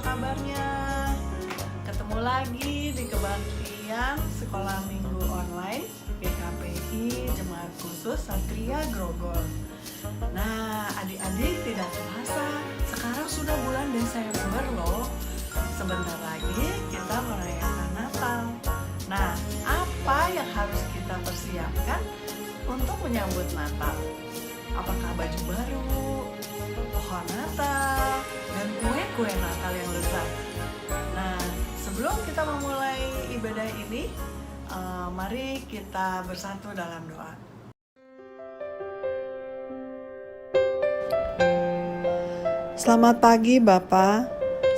kabarnya? Ketemu lagi di kebaktian Sekolah Minggu Online GKPI Jemaat Khusus Satria Grogol. Nah, adik-adik tidak terasa, sekarang sudah bulan Desember loh. Sebentar lagi kita merayakan Natal. Nah, apa yang harus kita persiapkan untuk menyambut Natal? Apakah baju baru, pohon Natal, dan kue-kue Natal yang lezat? Nah, sebelum kita memulai ibadah ini, mari kita bersatu dalam doa. Selamat pagi Bapa,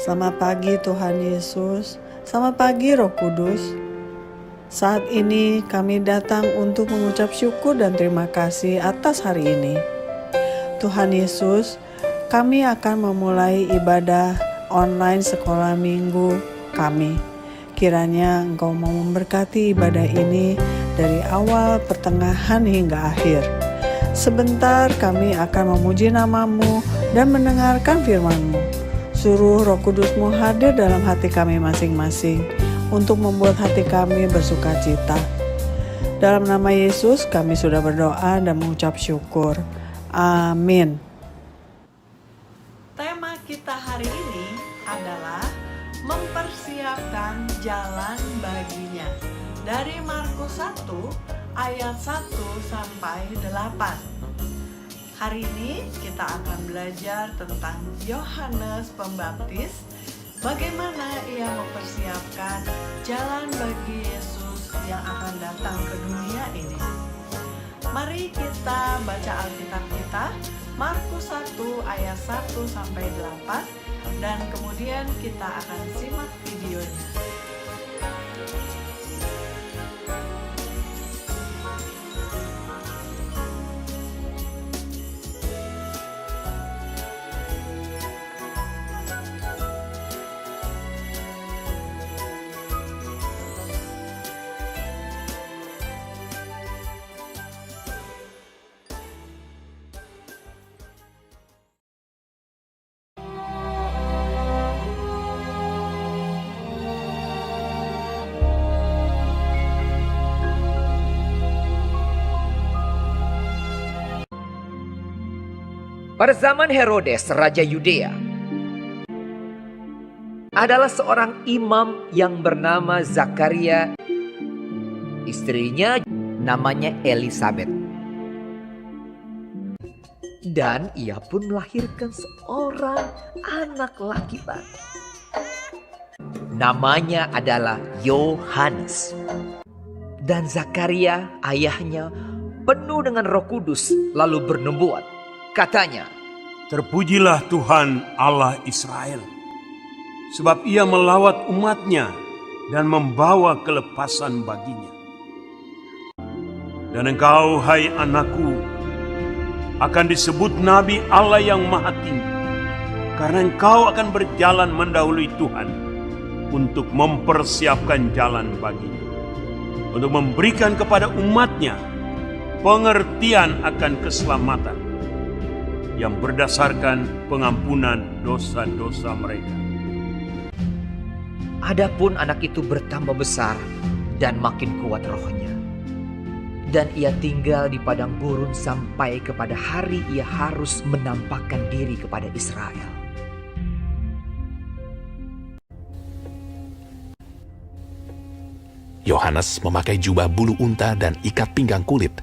selamat pagi Tuhan Yesus, selamat pagi Roh Kudus. Saat ini kami datang untuk mengucap syukur dan terima kasih atas hari ini. Tuhan Yesus, kami akan memulai ibadah online sekolah minggu kami. Kiranya Engkau mau memberkati ibadah ini dari awal, pertengahan hingga akhir. Sebentar kami akan memuji nama-Mu dan mendengarkan firman-Mu. Suruh Roh Kudus-Mu hadir dalam hati kami masing-masing untuk membuat hati kami bersuka cita. Dalam nama Yesus kami sudah berdoa dan mengucap syukur. Amin. Tema kita hari ini adalah mempersiapkan jalan baginya. Dari Markus 1 ayat 1 sampai 8. Hari ini kita akan belajar tentang Yohanes Pembaptis, bagaimana ia mempersiapkan jalan bagi Yesus yang akan datang ke dunia ini. Mari kita baca Alkitab kita, Markus 1 ayat 1 sampai 8, dan kemudian kita akan simak videonya. Pada zaman Herodes, Raja Yudea, adalah seorang imam yang bernama Zakaria. Istrinya namanya Elisabet. Dan ia pun melahirkan seorang anak laki-laki. Namanya adalah Yohanes. Dan Zakaria, ayahnya, penuh dengan Roh Kudus, lalu bernubuat. Katanya, "Terpujilah Tuhan Allah Israel, sebab ia melawat umatnya dan membawa kelepasan baginya. Dan engkau, hai anakku, akan disebut Nabi Allah yang Maha Tinggi, karena engkau akan berjalan mendahului Tuhan untuk mempersiapkan jalan baginya, untuk memberikan kepada umatnya pengertian akan keselamatan yang berdasarkan pengampunan dosa-dosa mereka." adapun anak itu bertambah besar dan makin kuat rohnya. Dan ia tinggal di padang gurun sampai kepada hari ia harus menampakkan diri kepada Israel. Yohanes memakai jubah bulu unta dan ikat pinggang kulit,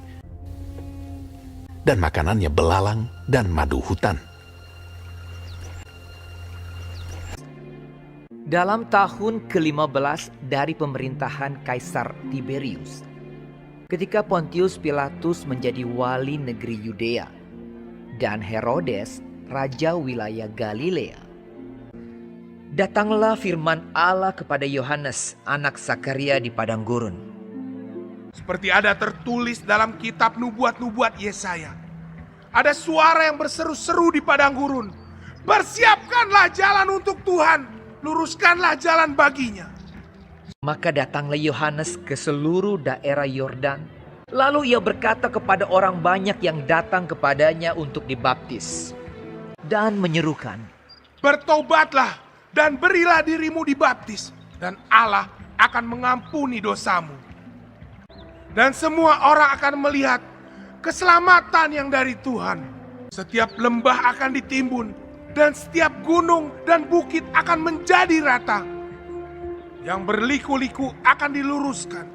dan makanannya belalang dan madu hutan. Dalam tahun ke-15 dari pemerintahan Kaisar Tiberius, ketika Pontius Pilatus menjadi wali negeri Yudea dan Herodes raja wilayah Galilea, datanglah firman Allah kepada Yohanes, anak Zakaria di padang gurun. Seperti ada tertulis dalam kitab nubuat-nubuat Yesaya. Ada suara yang berseru-seru di padang gurun. Persiapkanlah jalan untuk Tuhan, luruskanlah jalan baginya. Maka datanglah Yohanes ke seluruh daerah Yordan. Lalu ia berkata kepada orang banyak yang datang kepadanya untuk dibaptis, dan menyerukan, Bertobatlah dan berilah dirimu dibaptis, dan Allah akan mengampuni dosamu. Dan semua orang akan melihat keselamatan yang dari Tuhan. Setiap lembah akan ditimbun, dan setiap gunung dan bukit akan menjadi rata. Yang berliku-liku akan diluruskan,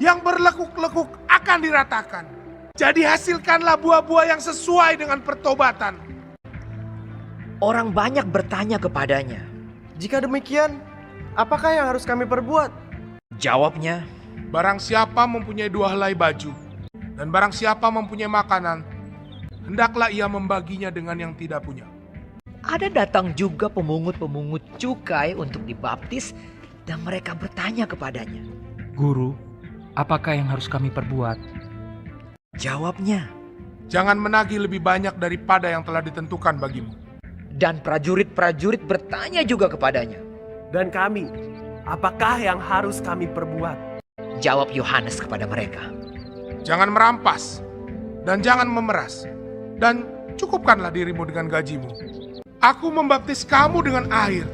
yang berlekuk-lekuk akan diratakan. Jadi hasilkanlah buah-buah yang sesuai dengan pertobatan. Orang banyak bertanya kepadanya. Jika demikian, apakah yang harus kami perbuat? Jawabnya, Barang siapa mempunyai 2 helai baju, dan barang siapa mempunyai makanan, hendaklah ia membaginya dengan yang tidak punya. ada datang juga pemungut-pemungut cukai untuk dibaptis dan mereka bertanya kepadanya. Guru, apakah yang harus kami perbuat? Jawabnya, Jangan menagih lebih banyak daripada yang telah ditentukan bagimu. dan prajurit-prajurit bertanya juga kepadanya. Dan kami, apakah yang harus kami perbuat? Jawab Yohanes kepada mereka, Jangan merampas, dan jangan memeras, dan cukupkanlah dirimu dengan gajimu. Aku membaptis kamu dengan air,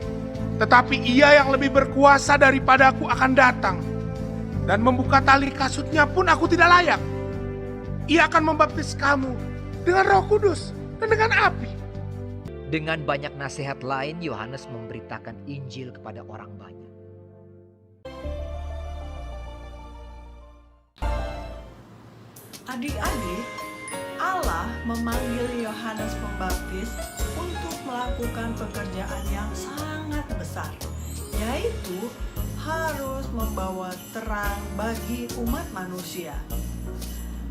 tetapi ia yang lebih berkuasa daripadaku akan datang, dan membuka tali kasutnya pun aku tidak layak. Ia akan membaptis kamu dengan Roh Kudus dan dengan api. Dengan banyak nasihat lain, Yohanes memberitakan Injil kepada orang banyak. Adik-adik, Allah memanggil Yohanes Pembaptis untuk melakukan pekerjaan yang sangat besar, yaitu harus membawa terang bagi umat manusia.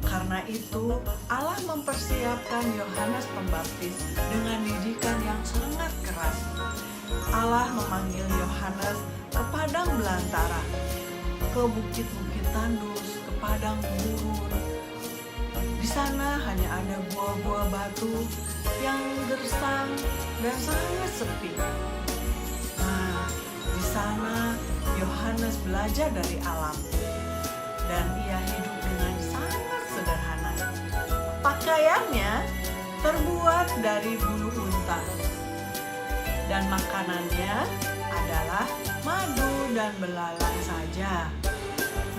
Karena itu, Allah mempersiapkan Yohanes Pembaptis dengan didikan yang sangat keras. Allah memanggil Yohanes ke padang belantara, ke bukit-bukit tandus, ke padang gurun. Di sana hanya ada gua-gua batu yang gersang dan sangat sepi. Nah, di sana Yohanes belajar dari alam dan ia hidup dengan sangat sederhana. Pakaiannya terbuat dari bulu unta dan makanannya adalah madu dan belalang saja.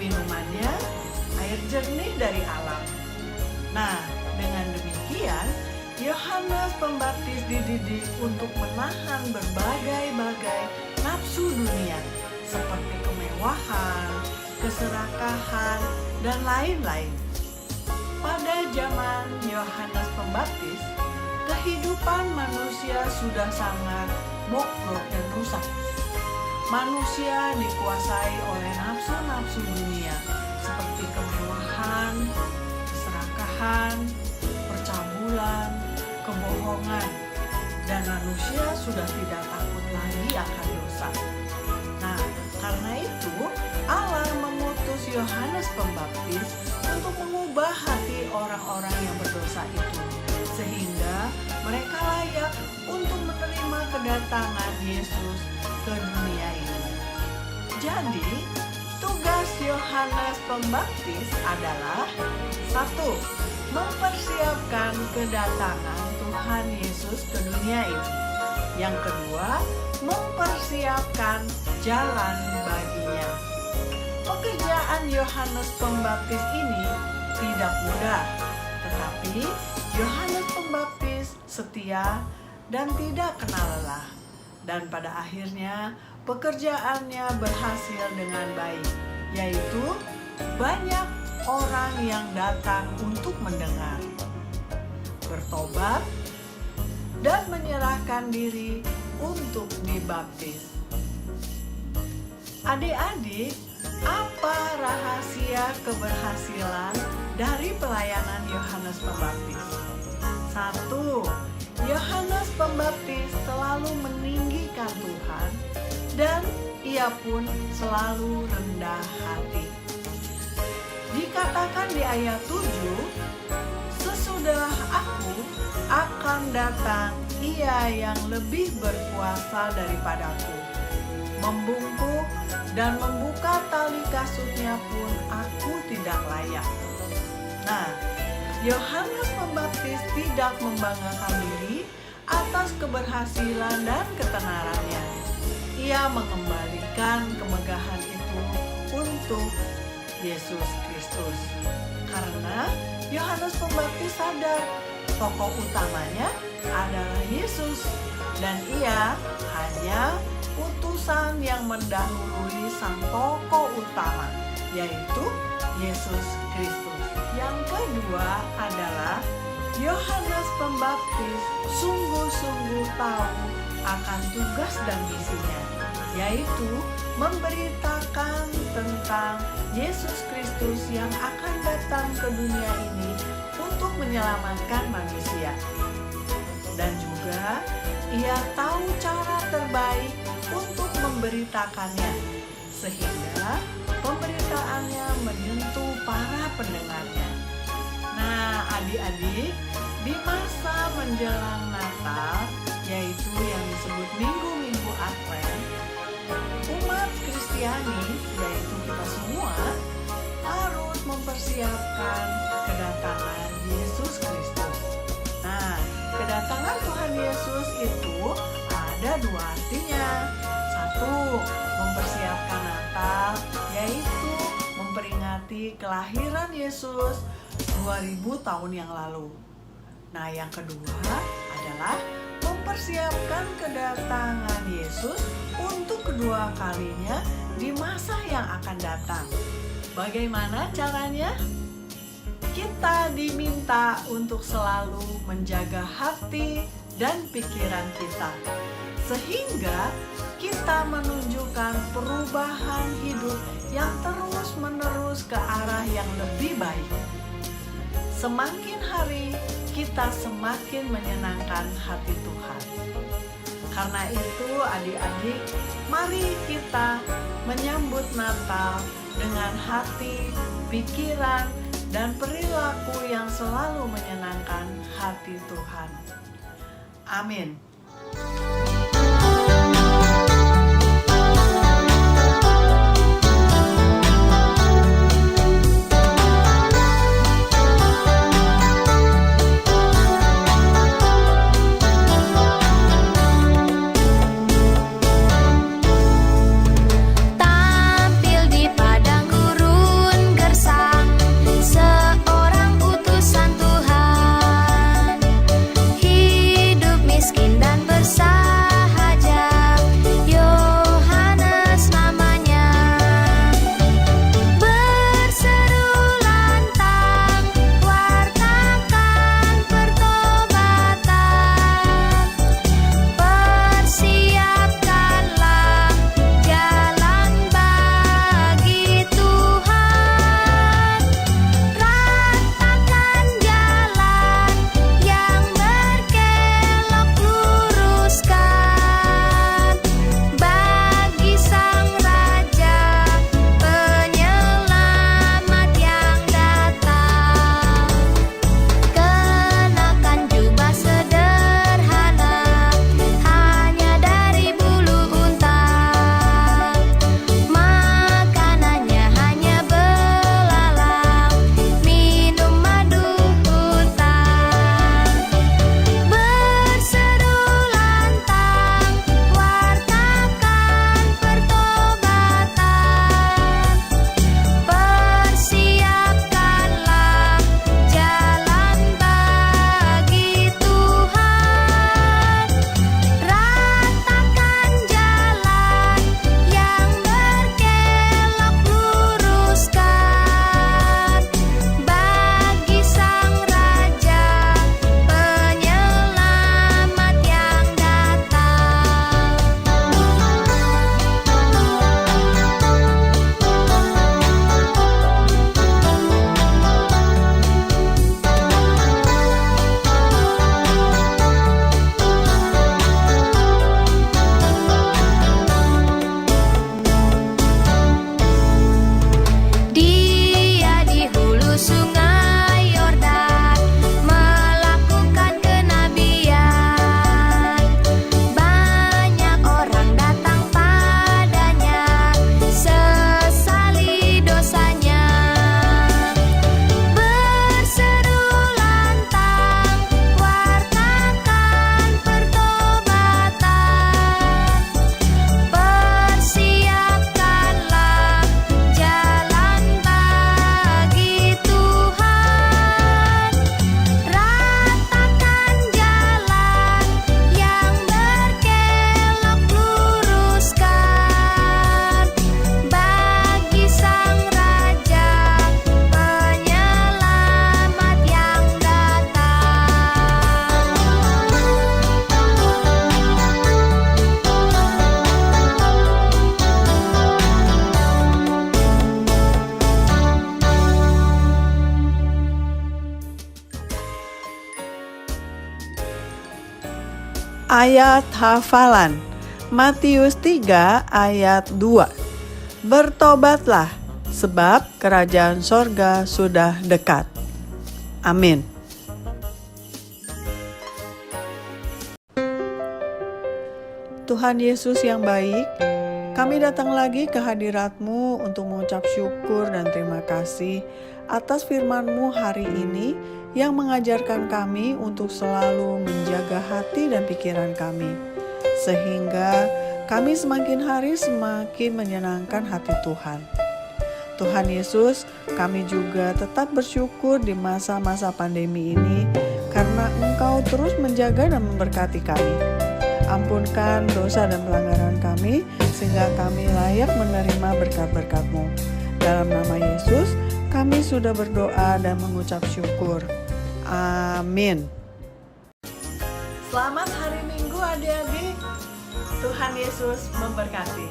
Minumannya air jernih dari alam. Nah, dengan demikian, Yohanes Pembaptis dididik untuk menahan berbagai-bagai nafsu dunia, seperti kemewahan, keserakahan, dan lain-lain. Pada zaman Yohanes Pembaptis, kehidupan manusia sudah sangat bobrok dan rusak. Manusia dikuasai oleh nafsu-nafsu dunia, seperti kemewahan, percabulan, kebohongan, dan manusia sudah tidak takut lagi akan dosa. Nah, karena itu Allah mengutus Yohanes Pembaptis untuk mengubah hati orang-orang yang berdosa itu, sehingga mereka layak untuk menerima kedatangan Yesus ke dunia ini. Jadi, tugas Yohanes Pembaptis adalah 1. Mempersiapkan kedatangan Tuhan Yesus ke dunia ini. Yang kedua, mempersiapkan jalan baginya. Pekerjaan Yohanes Pembaptis ini tidak mudah, tetapi Yohanes Pembaptis setia dan tidak kenal lelah. Dan pada akhirnya pekerjaannya berhasil dengan baik, yaitu banyak orang yang datang untuk mendengar, bertobat, dan menyerahkan diri untuk dibaptis. Adik-adik, apa rahasia keberhasilan dari pelayanan Yohanes Pembaptis? 1. Yohanes Pembaptis selalu meninggikan Tuhan dan ia pun selalu rendah hati. Dikatakan di ayat 7, sesudah aku akan datang ia yang lebih berkuasa daripadaku. Membungkuk dan membuka tali kasutnya pun aku tidak layak. Nah, Yohanes Pembaptis tidak membanggakan diri atas keberhasilan dan ketenarannya. ia mengembalikan kemegahan itu untuk Yesus Kristus. Karena Yohanes Pembaptis sadar tokoh utamanya adalah Yesus dan ia hanya utusan yang mendahului sang tokoh utama, yaitu Yesus Kristus. Yang kedua adalah Yohanes Pembaptis sungguh-sungguh tahu akan tugas dan misinya, yaitu memberitakan tentang Yesus Kristus yang akan datang ke dunia ini untuk menyelamatkan manusia. Dan juga ia tahu cara terbaik untuk memberitakannya, sehingga pemberitaannya menyentuh para pendengarnya. Nah, adik-adik, di masa menjelang Natal, yaitu yang disebut Minggu-Minggu Advent, umat Kristiani, yaitu kita semua, harus mempersiapkan kedatangan Yesus Kristus. Nah, kedatangan Tuhan Yesus itu ada dua artinya. Satu, mempersiapkan Natal, yaitu memperingati kelahiran Yesus 2000 tahun yang lalu. Nah, yang kedua adalah mempersiapkan kedatangan Yesus untuk kedua kalinya di masa yang akan datang. Bagaimana caranya? Kita diminta untuk selalu menjaga hati dan pikiran kita, sehingga kita menunjukkan perubahan hidup yang terus-menerus ke arah yang lebih baik. Semakin hari, kita semakin menyenangkan hati Tuhan. Karena itu, adik-adik, mari kita menyambut Natal dengan hati, pikiran, dan perilaku yang selalu menyenangkan hati Tuhan. Amin. Hidup miskin dan bersama. Ayat hafalan Matius 3 ayat 2. Bertobatlah, sebab kerajaan sorga sudah dekat. Amin. Tuhan Yesus yang baik, kami datang lagi ke hadirat-Mu untuk mengucap syukur dan terima kasih atas firman-Mu hari ini yang mengajarkan kami untuk selalu menjaga hati dan pikiran kami, sehingga kami semakin hari semakin menyenangkan hati Tuhan. Tuhan Yesus, kami juga tetap bersyukur di masa-masa pandemi ini karena Engkau terus menjaga dan memberkati kami. Ampunkan dosa dan pelanggaran kami sehingga kami layak menerima berkat-berkat-Mu. Dalam nama Yesus, kami sudah berdoa dan mengucap syukur. Amin. Selamat hari Minggu adik-adik. Tuhan Yesus memberkati.